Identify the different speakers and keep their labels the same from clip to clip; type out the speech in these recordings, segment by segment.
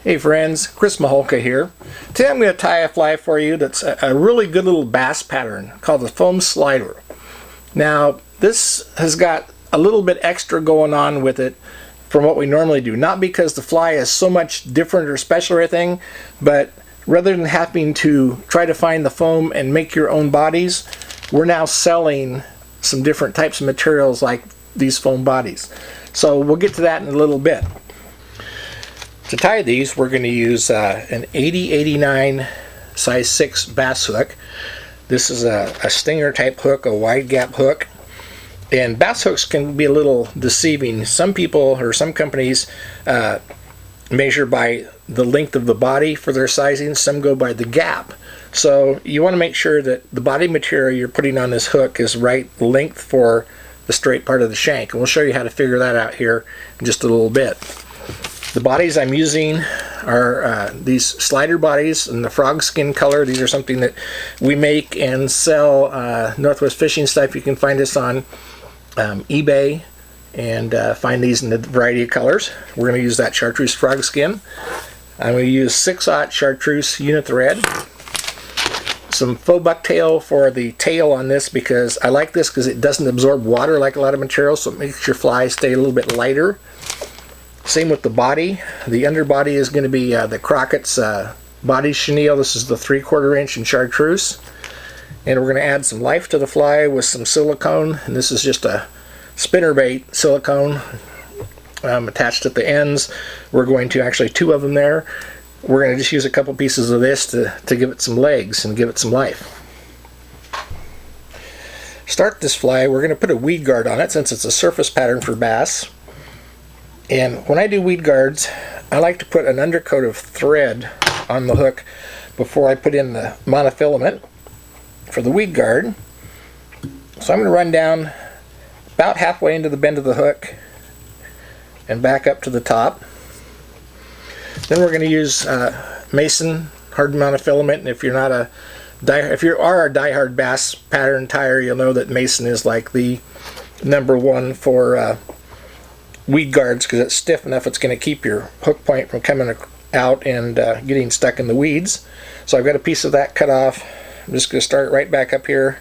Speaker 1: Hey friends, Chris Mihulka here. Today I'm going to tie a fly for you that's a really good little bass pattern called the foam slider. Now this has got a little bit extra going on with it from what we normally do. Not because the fly is so much different or special or anything, but rather than having to try to find the foam and make your own bodies, we're now selling some different types of materials like these foam bodies. So we'll get to that in a little bit. To tie these, we're going to use an 80-89 size 6 bass hook. This is a stinger type hook, a wide gap hook. And bass hooks can be a little deceiving. Some people or some companies measure by the length of the body for their sizing. Some go by the gap. So you want to make sure that the body material you're putting on this hook is right length for the straight part of the shank. And we'll show you how to figure that out here in just a little bit. The bodies I'm using are these slider bodies in the frog skin color. These are something that we make and sell. Northwest Fishing Stuff. You can find us on eBay and find these in a variety of colors. We're going to use that chartreuse frog skin. I'm going to use 6/0 chartreuse unit thread. Some faux bucktail for the tail on this because I like this because it doesn't absorb water like a lot of materials, so it makes your fly stay a little bit lighter. Same with the body. The underbody is going to be the Crockett's body chenille. This is the 3/4 inch in chartreuse. And we're going to add some life to the fly with some silicone. And this is just a spinnerbait silicone attached at the ends. We're going to actually 2 of them there. We're going to just use a couple pieces of this to give it some legs and give it some life. Start this fly, we're going to put a weed guard on it since it's a surface pattern for bass. And when I do weed guards, I like to put an undercoat of thread on the hook before I put in the monofilament for the weed guard. So I'm going to run down about halfway into the bend of the hook and back up to the top. Then we're going to use Mason hardened monofilament, and if you are a diehard bass pattern tyer, you'll know that Mason is like the #1 for weed guards because it's stiff enough it's going to keep your hook point from coming out and getting stuck in the weeds. So I've got a piece of that cut off. I'm just going to start right back up here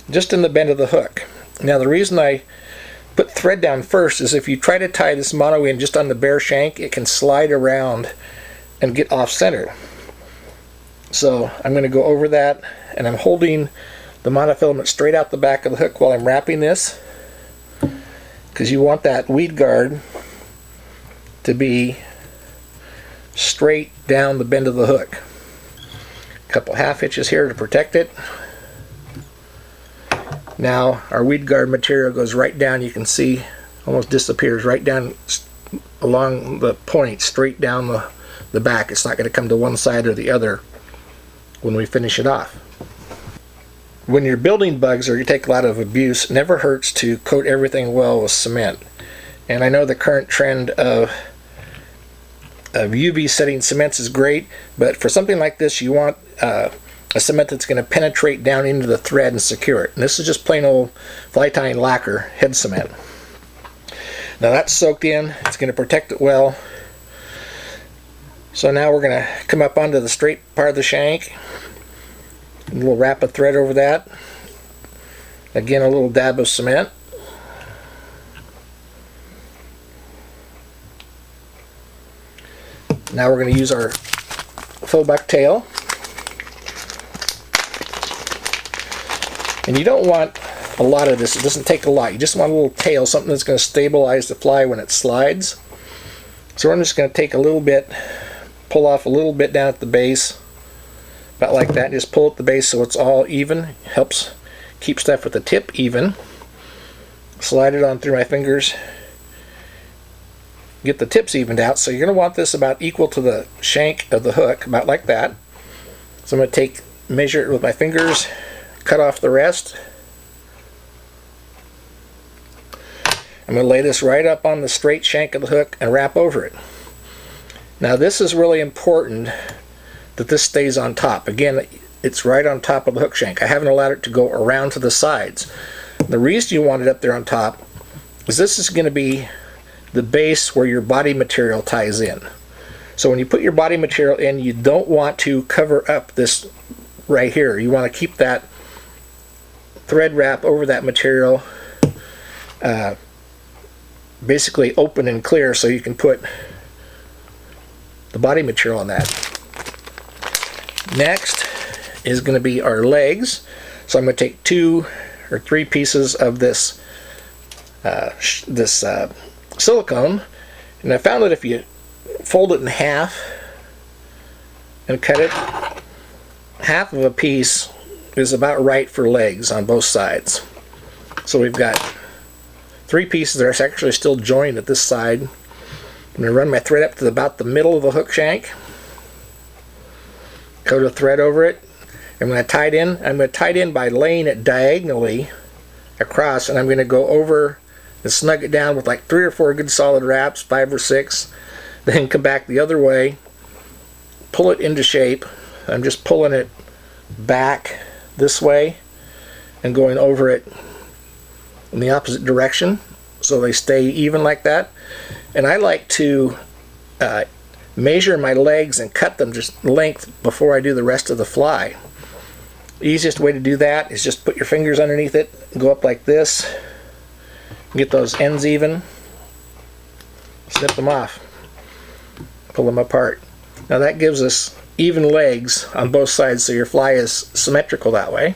Speaker 1: just in the bend of the hook. Now the reason I put thread down first is if you try to tie this mono in just on the bare shank, it can slide around and get off center. So I'm going to go over that, and I'm holding the monofilament straight out the back of the hook while I'm wrapping this, because you want that weed guard to be straight down the bend of the hook. A couple half hitches here to protect it. Now our weed guard material goes right down, you can see almost disappears right down along the point, straight down the back. It's not going to come to one side or the other when we finish it off. When you're building bugs or you take a lot of abuse, it never hurts to coat everything well with cement. And I know the current trend of UV setting cements is great, but for something like this you want a cement that's going to penetrate down into the thread and secure it. And this is just plain old fly tying lacquer head cement. Now that's soaked in, it's going to protect it well. So now we're going to come up onto the straight part of the shank. And we'll wrap a thread over that. Again, a little dab of cement. Now we're going to use our faux bucktail. And you don't want a lot of this. It doesn't take a lot. You just want a little tail, something that's going to stabilize the fly when it slides. So I'm just going to take a little bit, pull off a little bit down at the base. About like that. Just pull at the base so it's all even. Helps keep stuff at the tip even. Slide it on through my fingers. Get the tips evened out. So you're going to want this about equal to the shank of the hook, about like that. So I'm going to measure it with my fingers, cut off the rest. I'm going to lay this right up on the straight shank of the hook and wrap over it. Now this is really important that this stays on top. Again, it's right on top of the hook shank. I haven't allowed it to go around to the sides. The reason you want it up there on top is this is going to be the base where your body material ties in. So when you put your body material in, you don't want to cover up this right here. You want to keep that thread wrap over that material basically open and clear, so you can put the body material on that. Next is going to be our legs. So I'm going to take 2 or 3 pieces of this silicone, and I found that if you fold it in half and cut it, half of a piece is about right for legs on both sides. So we've got 3 pieces that are actually still joined at this side. I'm going to run my thread up to about the middle of the hook shank, coat a thread over it. I'm going to tie it in. I'm going to tie it in by laying it diagonally across, and I'm going to go over and snug it down with like 3 or 4 good solid wraps, 5 or 6. Then come back the other way, pull it into shape. I'm just pulling it back this way and going over it in the opposite direction so they stay even like that. And I like to measure my legs and cut them just length before I do the rest of the fly. The easiest way to do that is just put your fingers underneath it, go up like this, get those ends even, snip them off, pull them apart. Now that gives us even legs on both sides, so your fly is symmetrical that way.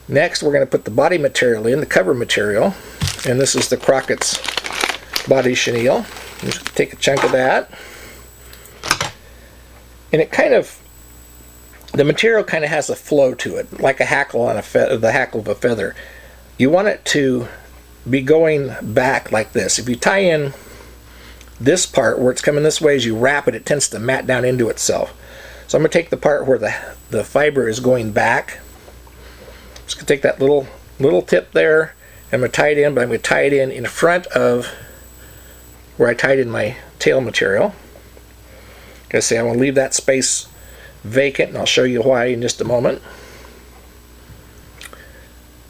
Speaker 1: Next, we're going to put the body material in, the cover material, and this is the Crockett's body chenille. Just take a chunk of that, and it kind of, the material kind of has a flow to it, like a hackle on the hackle of a feather. You want it to be going back like this. If you tie in this part where it's coming this way, as you wrap it, it tends to mat down into itself. So I'm going to take the part where the fiber is going back. Just going to take that little tip there. I'm going to tie it in, but I'm going to tie it in front of where I tied in my tail material. Like I say, I want to leave that space vacant, and I'll show you why in just a moment.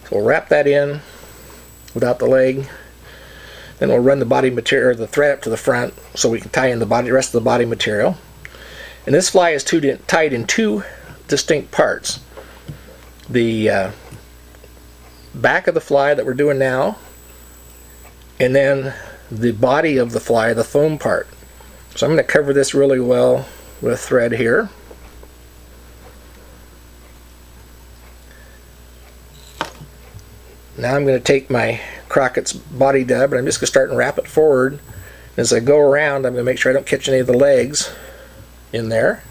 Speaker 1: So we'll wrap that in without the leg. Then we'll run the body material, or the thread up to the front, so we can tie in the rest of the body material. And this fly is tied in 2 distinct parts. The back of the fly that we're doing now, and then the body of the fly, the foam part. So I'm going to cover this really well with thread here. Now I'm going to take my Crockett's body dub, and I'm just going to start and wrap it forward. As I go around, I'm going to make sure I don't catch any of the legs in there.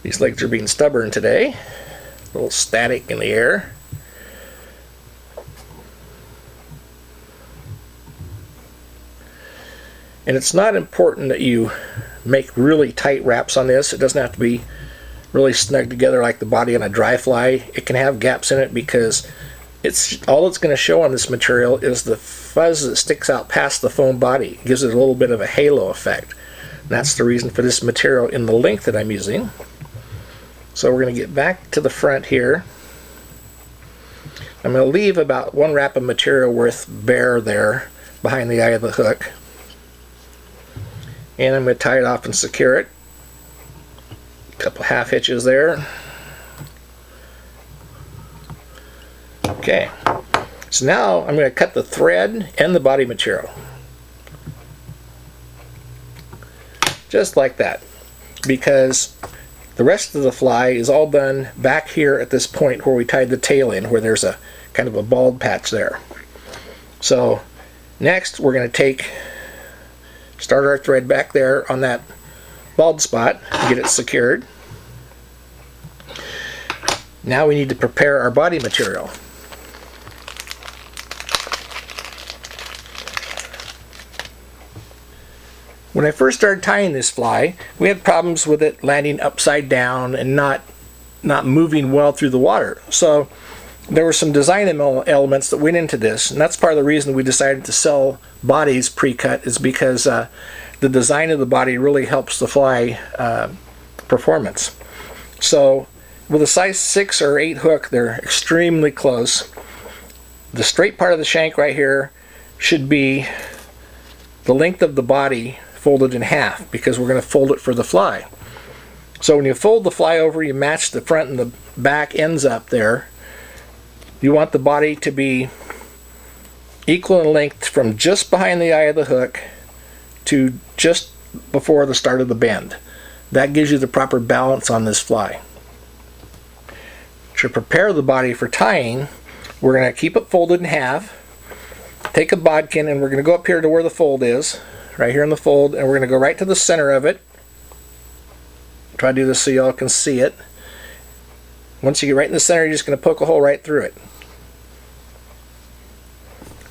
Speaker 1: These legs are being stubborn today. A little static in the air. And it's not important that you make really tight wraps on this. It doesn't have to be really snug together like the body on a dry fly. It can have gaps in it because all it's going to show on this material is the fuzz that sticks out past the foam body. It gives it a little bit of a halo effect. And that's the reason for this material in the length that I'm using. So we're going to get back to the front here. I'm going to leave about 1 wrap of material worth bare there behind the eye of the hook. And I'm going to tie it off and secure it. A couple half hitches there. Okay, so now I'm going to cut the thread and the body material. Just like that. Because the rest of the fly is all done back here at this point where we tied the tail in, where there's a kind of a bald patch there. So next we're going to start our thread back there on that bald spot and get it secured. Now we need to prepare our body material. When I first started tying this fly, we had problems with it landing upside down and not moving well through the water. So there were some design elements that went into this, and that's part of the reason we decided to sell bodies pre-cut, is because the design of the body really helps the fly performance. So with a size 6 or 8 hook, they're extremely close. The straight part of the shank right here should be the length of the body folded in half because we're going to fold it for the fly. So when you fold the fly over, you match the front and the back ends up there. You want the body to be equal in length from just behind the eye of the hook to just before the start of the bend. That gives you the proper balance on this fly. To prepare the body for tying, we're going to keep it folded in half, take a bodkin, and we're going to go up here to where the fold is, right here in the fold, and we're going to go right to the center of it. Try to do this so y'all can see it. Once you get right in the center, you're just going to poke a hole right through it.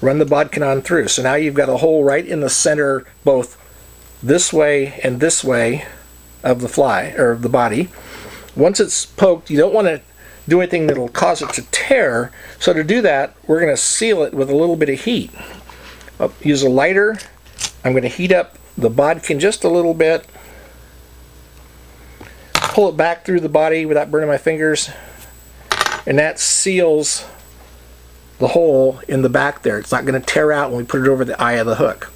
Speaker 1: Run the bodkin on through. So now you've got a hole right in the center, both this way and this way of the fly, or of the body. Once it's poked, you don't want to do anything that'll cause it to tear. So to do that, we're going to seal it with a little bit of heat. I'll use a lighter. I'm going to heat up the bodkin just a little bit. Pull it back through the body without burning my fingers, and that seals the hole in the back there. It's not going to tear out when we put it over the eye of the hook.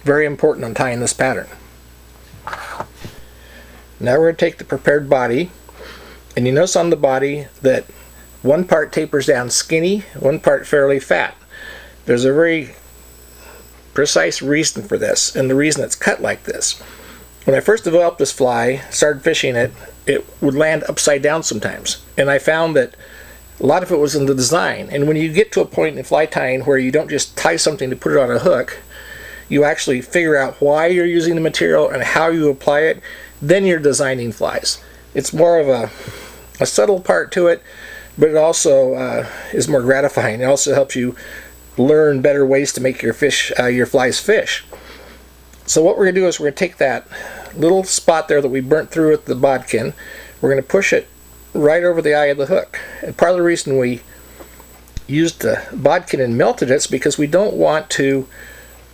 Speaker 1: Very important on tying this pattern. Now we're going to take the prepared body, and you notice on the body that one part tapers down skinny, one part fairly fat. There's a very precise reason for this, and the reason it's cut like this. When I first developed this fly, started fishing it, it would land upside down sometimes. And I found that a lot of it was in the design. And when you get to a point in fly tying where you don't just tie something to put it on a hook, you actually figure out why you're using the material and how you apply it, then you're designing flies. It's more of a subtle part to it, but it also is more gratifying. It also helps you learn better ways to make your flies fish. So what we're going to do is we're going to take that little spot there that we burnt through with the bodkin, we're going to push it right over the eye of the hook. And part of the reason we used the bodkin and melted it is because we don't want to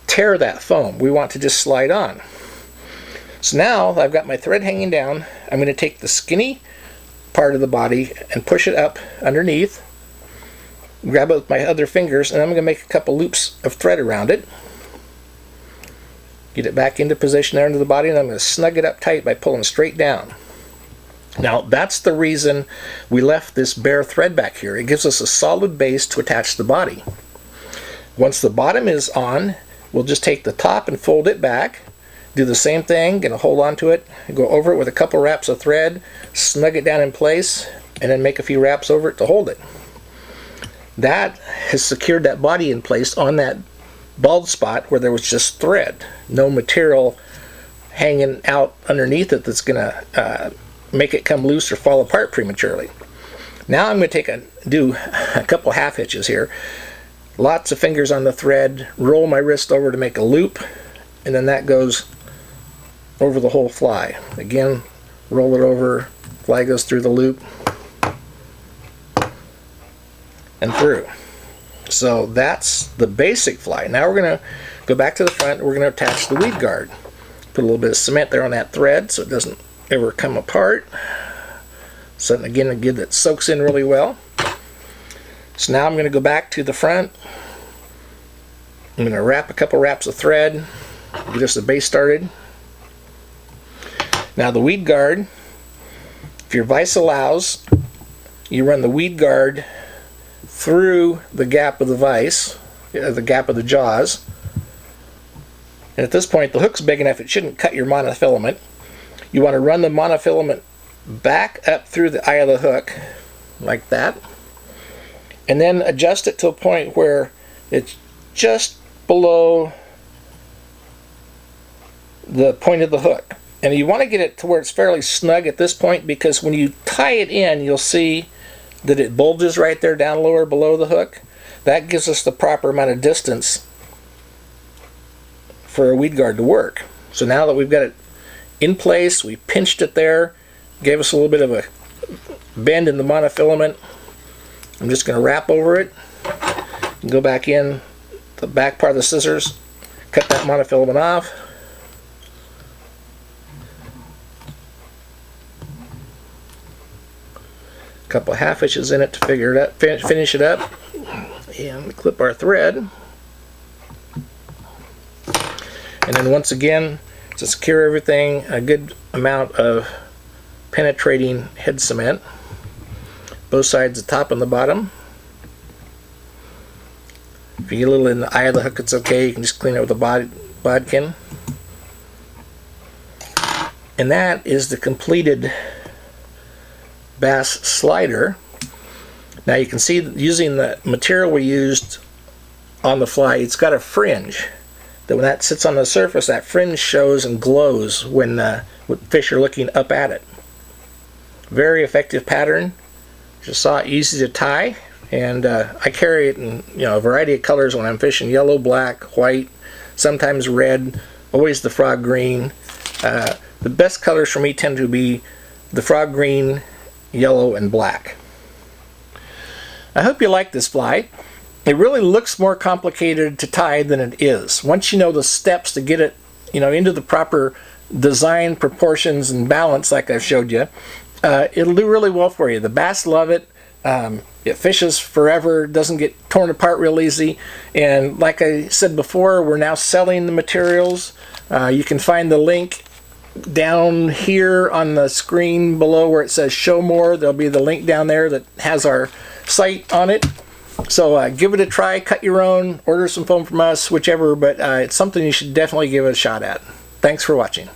Speaker 1: tear that foam. We want to just slide on. So now I've got my thread hanging down. I'm going to take the skinny part of the body and push it up underneath, grab it with my other fingers, and I'm going to make a couple loops of thread around it. Get it back into position there under the body, and I'm going to snug it up tight by pulling straight down. Now that's the reason we left this bare thread back here. It gives us a solid base to attach the body. Once the bottom is on, we'll just take the top and fold it back. Do the same thing, going to hold on to it, go over it with a couple wraps of thread, snug it down in place, and then make a few wraps over it to hold it. That has secured that body in place on that bald spot where there was just thread, no material hanging out underneath it that's going to make it come loose or fall apart prematurely. Now I'm going to do a couple half hitches here. Lots of fingers on the thread, roll my wrist over to make a loop, and then that goes over the whole fly. Again, roll it over, fly goes through the loop and through. So that's the basic fly. Now we're going to go back to the front and we're going to attach the weed guard. Put a little bit of cement there on that thread so it doesn't ever come apart. So again that soaks in really well. So now I'm going to go back to the front. I'm going to wrap a couple wraps of thread, get us the base started. Now the weed guard, if your vise allows, you run the weed guard through the gap of the vise, the gap of the jaws. And at this point the hook's big enough it shouldn't cut your monofilament. You want to run the monofilament back up through the eye of the hook like that, and then adjust it to a point where it's just below the point of the hook. And you want to get it to where it's fairly snug at this point, because when you tie it in you'll see that it bulges right there down lower below the hook. That gives us the proper amount of distance for a weed guard to work. So now that we've got it in place, we pinched it there, gave us a little bit of a bend in the monofilament. I'm just going to wrap over it and go back in the back part of the scissors, cut that monofilament off. Couple half hitches in it to figure it up, finish it up, and clip our thread. And then once again, to secure everything, a good amount of penetrating head cement, both sides, the top and the bottom. If you get a little in the eye of the hook, it's okay. You can just clean it with a bodkin. And that is the completed bass slider. Now you can see using the material we used on the fly, it's got a fringe that when that sits on the surface, that fringe shows and glows when fish are looking up at it. Very effective pattern. Just saw, easy to tie, and I carry it in a variety of colors when I'm fishing: yellow, black, white, sometimes red, always the frog green. The best colors for me tend to be the frog green, yellow, and black. I hope you like this fly. It really looks more complicated to tie than it is. Once you know the steps to get it into the proper design, proportions, and balance like I've showed you, it'll do really well for you. The bass love it. It fishes forever, doesn't get torn apart real easy, and like I said before, we're now selling the materials. You can find the link down here on the screen below where it says show more. There'll be the link down there that has our site on it. So give it a try, cut your own, order some foam from us, whichever, but it's something you should definitely give it a shot at. Thanks for watching.